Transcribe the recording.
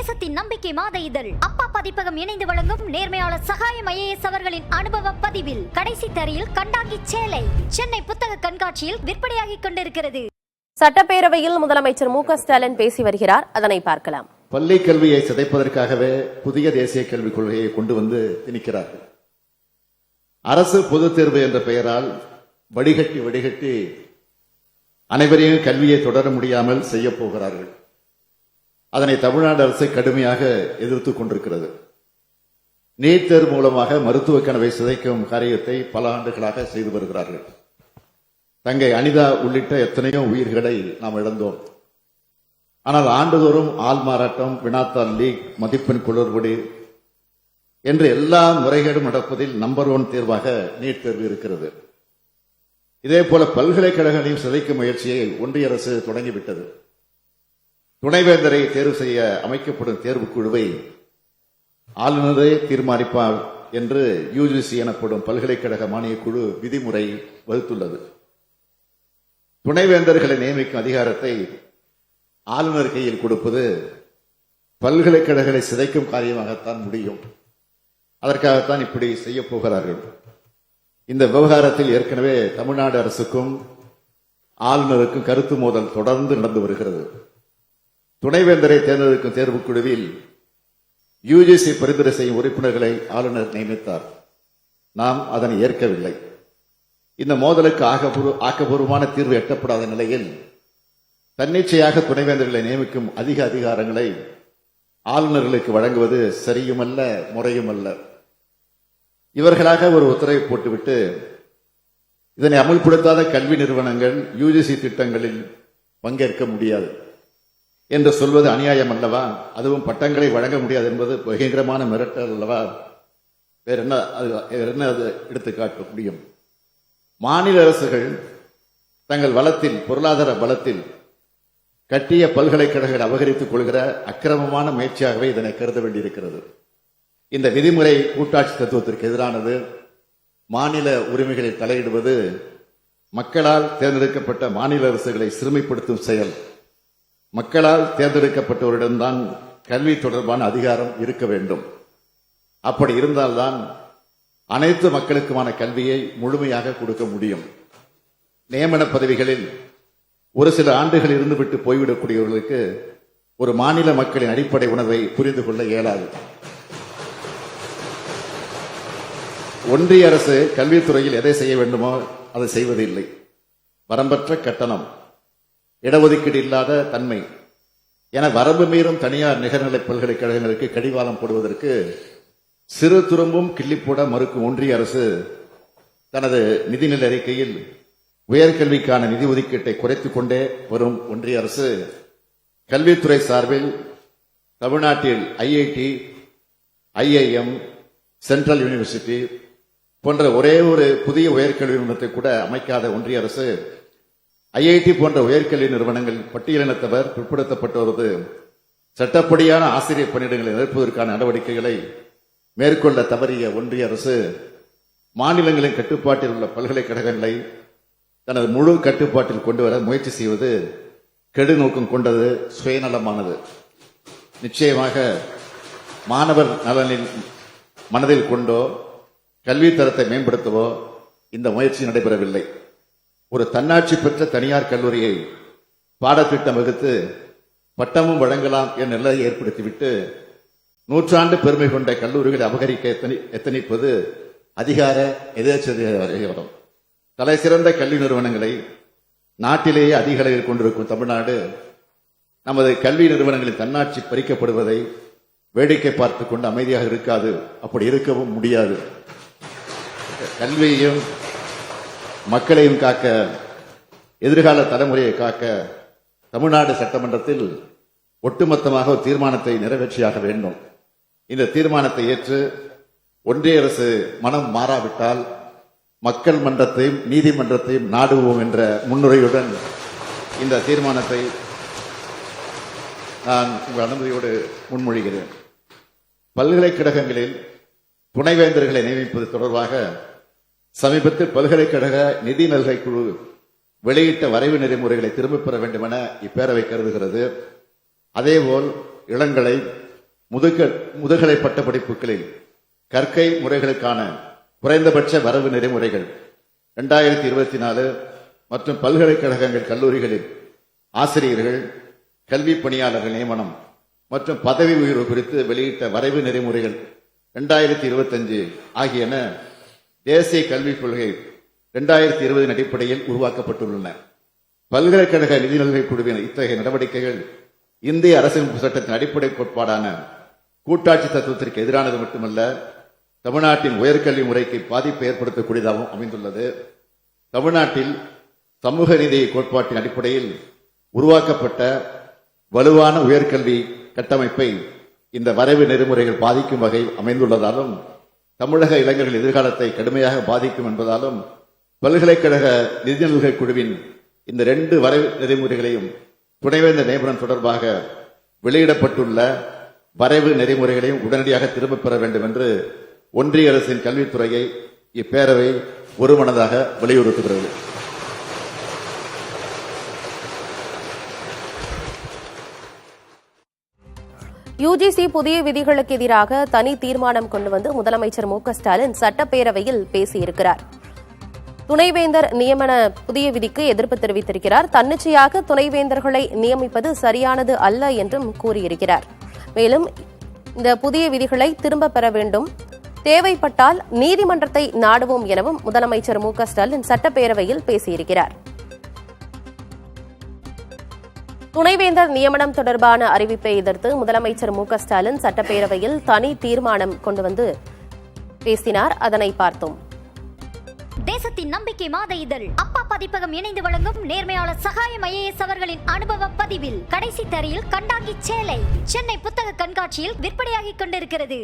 தேசத்தின் நம்பிக்கை மாத இதழ் அப்பா பதிப்பகம் இணைந்து வழங்கும் நேர்மையாளர் சகாயம் IAS அவர்களின் அனுபவ பதிவில் கடைசி தரையில் கண்டாங்கி சேலை சென்னை புத்தக கண்காட்சியில் விற்பனையாகிக் கொண்டிருக்கிறது. சட்டப்பேரவையில் முதலமைச்சர் மு.க. ஸ்டாலின் பேசி வருகிறார். அதனை பார்க்கலாம். பள்ளி கல்வியை சிதைப்பதற்காகவே புதிய தேசிய கல்விக் கொள்கையை கொண்டு வந்து திணிக்கிறார்கள். அரசு பொதுத் தேர்வு என்ற பெயரால் வடிகட்டி அனைவரையும் கல்வியை தொடர முடியாமல் செய்ய போகிறார்கள். அதனை தமிழ்நாடு அரசு கடுமையாக எதிர்த்துக் கொண்டிருக்கிறது. நீட் தேர்வு மூலமாக மருத்துவ கனவை சிதைக்கும் காரியத்தை பல ஆண்டுகளாக செய்து வருகிறார்கள். தங்கை அனிதா உள்ளிட்ட எத்தனையோ உயிர்களை நாம் இழந்தோம். ஆனால் ஆண்டுதோறும் ஆள் மாறாட்டம், வினாத்தாள் லீக், மதிப்பெண் குளறுபடி என்று எல்லா முறைகேடும் நடப்பதில் நம்பர் 1 தேர்வாக நீட் தேர்வு இருக்கிறது. இதேபோல பல்கலைக்கழகங்களையும் சிதைக்கும் முயற்சியை ஒன்றிய அரசு தொடங்கிவிட்டது. துணைவேந்தரை தேர்வு செய்ய அமைக்கப்படும் தேர்வுக் குழுவை ஆளுநரே தீர்மானிப்பார் என்று UGC எனப்படும் பல்கலைக்கழக மானியக் குழு விதிமுறை வகுத்துள்ளது. துணைவேந்தர்களை நியமிக்கும் அதிகாரத்தை ஆளுநர் கையில் கொடுப்பது பல்கலைக்கழகங்களை சிதைக்கும் காரியமாகத்தான் முடியும். அதற்காகத்தான் இப்படி செய்ய போகிறார்கள். இந்த விவகாரத்தில் ஏற்கனவே தமிழ்நாடு அரசுக்கும் ஆளுநருக்கும் கருத்து மோதல் தொடர்ந்து நடந்து வருகிறது. துணைவேந்தரை தேர்ந்தெடுக்கும் தேர்வுக் குழுவில் UGC பரிந்துரை செய்யும் உறுப்பினர்களை ஆளுநர் நியமித்தார். நாம் அதனை ஏற்கவில்லை. இந்த மோதலுக்கு ஆக்கப்பூர்வமான தீர்வு எட்டப்படாத நிலையில் தன்னிச்சையாக துணைவேந்தர்களை நியமிக்கும் அதிக அதிகாரங்களை ஆளுநர்களுக்கு வழங்குவது சரியுமல்ல, முறையுமல்ல. இவர்களாக ஒரு உத்தரவை போட்டுவிட்டு இதனை அமுல்படுத்தாத கல்வி நிறுவனங்கள் UGC திட்டங்களில் பங்கேற்க முடியாது என்று சொல்வது அநியாயம் அல்லவா? அதுவும் பட்டங்களை வழங்க முடியாது என்பது பயங்கரமான மிரட்டல் அல்லவா? வேற என்ன அது எடுத்துக்காட்ட முடியும்? மாநில அரசுகள் தங்கள் வளத்தில், பொருளாதார பலத்தில் கட்டிய பல்கலைக்கழகங்கள் அபகரித்துக் கொள்கிற அக்கிரமமான முயற்சியாகவே இதனை கருத வேண்டியிருக்கிறது. இந்த விதிமுறை கூட்டாட்சி தத்துவத்திற்கு எதிரானது. மாநில உரிமைகளில் தலையிடுவது மக்களால் தேர்ந்தெடுக்கப்பட்ட மாநில அரசுகளை சிறுமைப்படுத்தும் செயல். மக்களால் தேர்ந்தெடுக்கப்பட்டவரிடம்தான் கல்வி தொடர்பான அதிகாரம் இருக்க வேண்டும். அப்படி இருந்தால்தான் அனைத்து மக்களுக்குமான கல்வியை முழுமையாக கொடுக்க முடியும். நியமன பதவிகளில் ஒரு சில ஆண்டுகள் இருந்துவிட்டு போய்விடக்கூடியவர்களுக்கு ஒரு மாநில மக்களின் அடிப்படை உணர்வை புரிந்து கொள்ள இயலாது. ஒன்றிய அரசு கல்வித்துறையில் எதை செய்ய வேண்டுமோ அதை செய்வதில்லை. வரம்பற்ற கட்டணம், இடஒதுக்கீடு இல்லாத தன்மை என வரம்பு மீறும் தனியார் நிகர்நிலை பல்கலைக்கழகங்களுக்கு கடிவாளம் போடுவதற்கு சிறு துரும்பும் கிள்ளிப்போட மறுக்கும் ஒன்றிய அரசு தனது நிதிநிலை அறிக்கையில் உயர்கல்விக்கான நிதி ஒதுக்கீட்டை குறைத்துக் கொண்டே வரும் ஒன்றிய அரசு கல்வித்துறை சார்பில் தமிழ்நாட்டில் IIT, IIM, சென்ட்ரல் யூனிவர்சிட்டி போன்ற ஒரே ஒரு புதிய உயர்கல்வி நிறுவனத்தை கூட அமைக்காத ஒன்றிய அரசு IIT போன்ற உயர்கல்வி நிறுவனங்கள் பட்டியலினத்தவர் பிற்படுத்தப்பட்டோரது சட்டப்படியான ஆசிரியர் பணியிடங்களை நிரப்புவதற்கான நடவடிக்கைகளை மேற்கொள்ள தவறிய ஒன்றிய அரசு மாநிலங்களின் கட்டுப்பாட்டில் உள்ள பல்கலைக்கழகங்களை தனது முழு கட்டுப்பாட்டில் கொண்டு வர முயற்சி செய்வது கெடு நோக்கம் கொண்டது, சுயநலமானது. நிச்சயமாக மாணவர் நலனில் மனதில் கொண்டோ கல்வி தரத்தை மேம்படுத்தவோ இந்த முயற்சி நடைபெறவில்லை. ஒரு தன்னாட்சி பெற்ற தனியார் கல்லூரியை பாடத்திட்டம் வகுத்து பட்டமும் வழங்கலாம் என்ற நிலையை ஏற்படுத்திவிட்டு நூற்றாண்டு பெருமை கொண்ட கல்லூரிகளை அபகரிக்க எத்தனிப்பது அதிகார எதேச்சதிகாரம். தலை சிறந்த கல்வி நிறுவனங்களை நாட்டிலேயே அதிக அளவில் கொண்டிருக்கும் தமிழ்நாடு நமது கல்வி நிறுவனங்களின் தன்னாட்சி பறிக்கப்படுவதை வேடிக்கை பார்த்துக் கொண்டு அமைதியாக இருக்காது. அப்படி இருக்கவும் முடியாது. கல்வியையும் மக்களையும் காக்க, எதிர்கால தலைமுறையை காக்க தமிழ்நாடு சட்டமன்றத்தில் ஒட்டுமொத்தமாக ஒரு தீர்மானத்தை நிறைவேற்றியாக வேண்டும். இந்த தீர்மானத்தை ஏற்று ஒன்றிய அரசு மனம் மாறாவிட்டால் மக்கள் மன்றத்தையும் நீதிமன்றத்தையும் நாடுவோம் என்ற முன்னுரையுடன் இந்த தீர்மானத்தை நான் உங்கள் அனுமதியோடு முன்மொழிகிறேன். பல்கலைக்கழகங்களில் துணைவேந்தர்களை நியமிப்பது தொடர்பாக சமீபத்தில் பல்கலைக்கழக நிதி நல்கை குழு வெளியிட்ட வரைவு நெறிமுறைகளை திரும்பப் பெற வேண்டும் என இப்பேரவை கருதுகிறது. அதேபோல் இளங்கலை, முதுகலை பட்ட படிப்புகளில் கற்கை முறைகளுக்கான குறைந்தபட்ச வரவு நெறிமுறைகள் 2024 மற்றும் பல்கலைக்கழகங்கள் கல்லூரிகளில் ஆசிரியர்கள் கல்வி பணியாளர்கள் நியமனம் மற்றும் பதவி உயர்வு குறித்து வெளியிட்ட வரைவு நெறிமுறைகள் 2025 ஆகியன தேசிய கல்விக் கொள்கை 2020 அடிப்படையில் உருவாக்கப்பட்டுள்ளன. பல்கலைக்கழக நிதிநிலை குழுவின் இத்தகைய நடவடிக்கைகள் இந்திய அரசியலமைப்பு சட்டத்தின் அடிப்படை கோட்பாடான கூட்டாட்சி தத்துவத்திற்கு எதிரானது மட்டுமல்ல, தமிழ்நாட்டின் உயர்கல்வி முறைக்கு பாதிப்பை ஏற்படுத்தக்கூடியதாகவும் அமைந்துள்ளது. தமிழ்நாட்டில் சமூக நீதி கோட்பாட்டின் அடிப்படையில் உருவாக்கப்பட்ட வலுவான உயர்கல்வி கட்டமைப்பை இந்த வரைவு நெறிமுறைகள் பாதிக்கும் வகையில் அமைந்துள்ளதாலும் தமிழக இளைஞர்கள் எதிர்காலத்தை கடுமையாக பாதிக்கும் என்பதாலும் பல்கலைக்கழக நிதிநிலை குழுவின் இந்த 2 வரைவு நெறிமுறைகளையும் துணைவேந்தர் நியமனம் தொடர்பாக வெளியிடப்பட்டுள்ள வரைவு நெறிமுறைகளையும் உடனடியாக திரும்பப் பெற வேண்டும் என்று ஒன்றிய அரசின் கல்வித்துறையை இப்பேரவை ஒருமனதாக வலியுறுத்துகிறது. யுஜிசி புதிய விதிகளுக்கு எதிராக தனி தீர்மானம் கொண்டு வந்து முதலமைச்சர் மு.க.ஸ்டாலின் சட்டப்பேரவையில் பேசியிருக்கிறார். துணைவேந்தர் நியமன புதிய விதிக்கு எதிர்ப்பு தெரிவித்திருக்கிறார். தன்னிச்சையாக துணைவேந்தர்களை நியமிப்பது சரியானது அல்ல என்றும் கூறியிருக்கிறார். மேலும் இந்த புதிய விதிகளை திரும்பப் பெற வேண்டும், தேவைப்பட்டால் நீதிமன்றத்தை நாடுவோம் எனவும் முதலமைச்சர் மு.க.ஸ்டாலின் சட்டப்பேரவையில் பேசியிருக்கிறார். துணைவேந்தர் நியமனம் தொடர்பான அறிவிப்பை எதிர்த்து முதலமைச்சர் மு.க.ஸ்டாலின் சட்டப்பேரவையில் தனி தீர்மானம் கொண்டு வந்து பேசினார். அதனை பார்த்தோம். தேசத்தின் நம்பிக்கை மாத இதழ் அப்பா பதிப்பகம் இணைந்து வழங்கும் நேர்மையாளர் சகாயம் ஐஏஎஸ் அவர்களின் அனுபவ பதிவில் கடைசி தரையில் கண்டாங்கி சேலை சென்னை புத்தக கண்காட்சியில் விற்பனையாகிக் கொண்டிருக்கிறது.